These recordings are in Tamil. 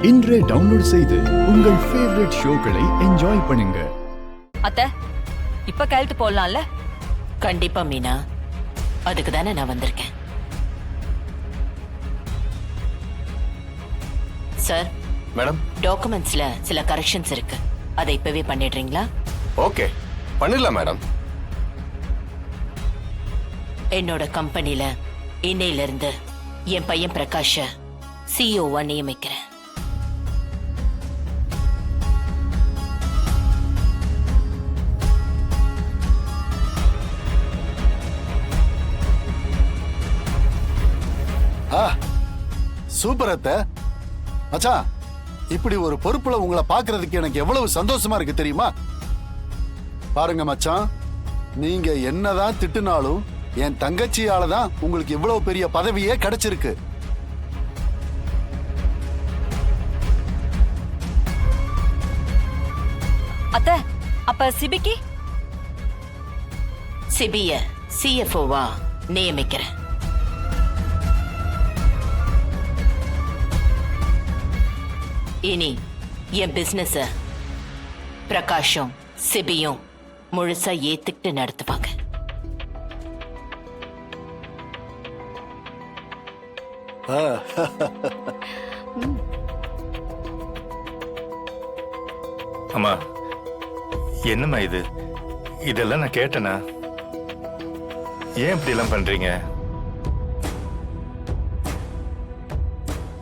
இன்றே டவுன்லோட் செய்து உங்கள் ஃபேவரட் ஷோக்களை என்ஜாய் பண்ணுங்க. அத்தை, இப்ப கையெழுத்து போடலாம்ல? கண்டிப்பா மீனா, அதுக்கு தானே நான் வந்திருக்கேன். சார் மேடம், டாக்குமெண்ட்ஸ்ல சில கரெக்ஷன்ஸ் இருக்கு, அதை இப்பவே பண்ணிடுறீங்களா? ஓகே, பண்ணிடலாம் மேடம். என்னோட கம்பெனில இன்னையில இருந்து என் பையன் பிரகாஷ சிஇஓவா நியமிக்கிறேன். சூப்பர் அத்தை. மச்சான், இப்படி ஒரு பொறுப்புல உங்களை பாக்குறதுக்கு எனக்கு எவ்வளவு சந்தோஷமா இருக்கு தெரியுமா? பாருங்க மச்சான், நீங்க என்னதான் திட்டுனாலும் என் தங்கச்சியால தான் உங்களுக்கு இவ்வளவு பெரிய பதவியே கிடைச்சிருக்கு. அத்தை, அப்ப சிபிக்கு? சிபிய சிஎஃப்ஓவா நியமிக்கிறேன். இனி என் பிசினஸ பிரகாஷும் சிபியும் முழுசா ஏத்துக்கிட்டு நடத்துவாங்க. அம்மா, என்னம்மா இது? இதெல்லாம் நான் கேட்டேனா? ஏன் இப்படி எல்லாம் பண்றீங்க?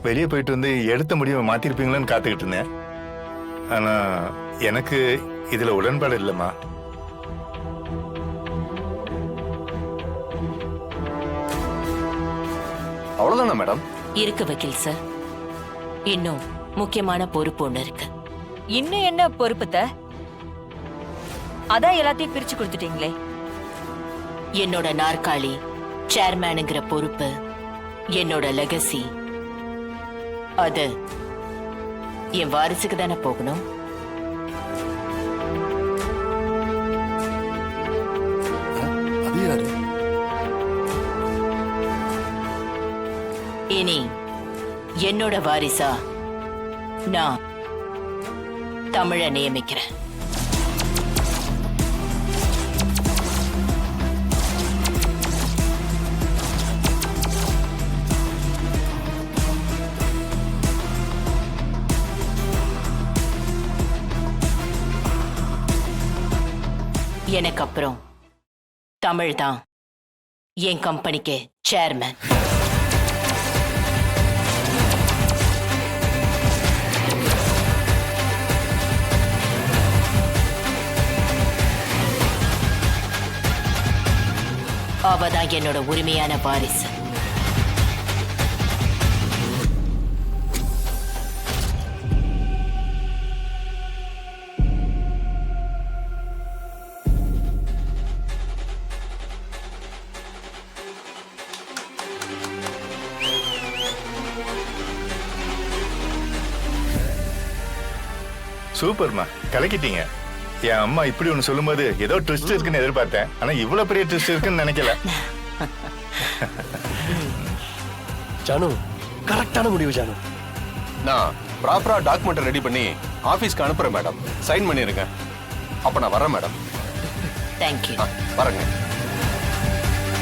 வெளியே போயிட்டு வந்து எடுத்த முடிவை மாத்திருப்பீங்களான்னு காத்துக்கிட்டு இருந்தேன். ஆனா எனக்கு இதுல உடன்பாடு இல்லைம்மா. அவ்வளவுதானா மேடம்? இருக்கு வக்கீல் சார், இன்னும் முக்கியமான பொறுப்பு ஒண்ணு இருக்கு. இன்னும் என்ன பொறுப்புத்த? அதான் எல்லாத்தையும் பிரிச்சு கொடுத்துட்டீங்களே. என்னோட நாற்காலி, சேர்மேனுங்கிற பொறுப்பு, என்னோட லெகசி, அது என் வாரிசுக்கு தானே போகணும். அது யாரு? இனி என்னோட வாரிசா நான் தமிழ நியமிக்கிறேன். எனக்கு அப்புறம் தமிழ் தான் என் கம்பெனிக்கு சேர்மேன். அவதான் என்னோட உரிமையான வாரிசு. சூப்பர்மா, கலக்கிட்டீங்க. என் அம்மா இப்படி ஒண்ணு சொல்லும்போது ஏதோ ட்விஸ்ட் இருக்குன்னு எதிர்பார்த்தேன். ஆனா இவ்வளவு பெரிய ட்விஸ்ட் இருக்குன்னு நினைக்கல. ஜானு, கரெக்டான முடிவு ஜானு. நான் ப்ராப்பரா டாக்குமெண்ட் ரெடி பண்ணி ஆபீஸ்க்கு அனுப்புறேன் மேடம். சைன் பண்ணிருங்க. அப்ப நான் வரேன் மேடம். தேங்க்யூ. வரேங்க.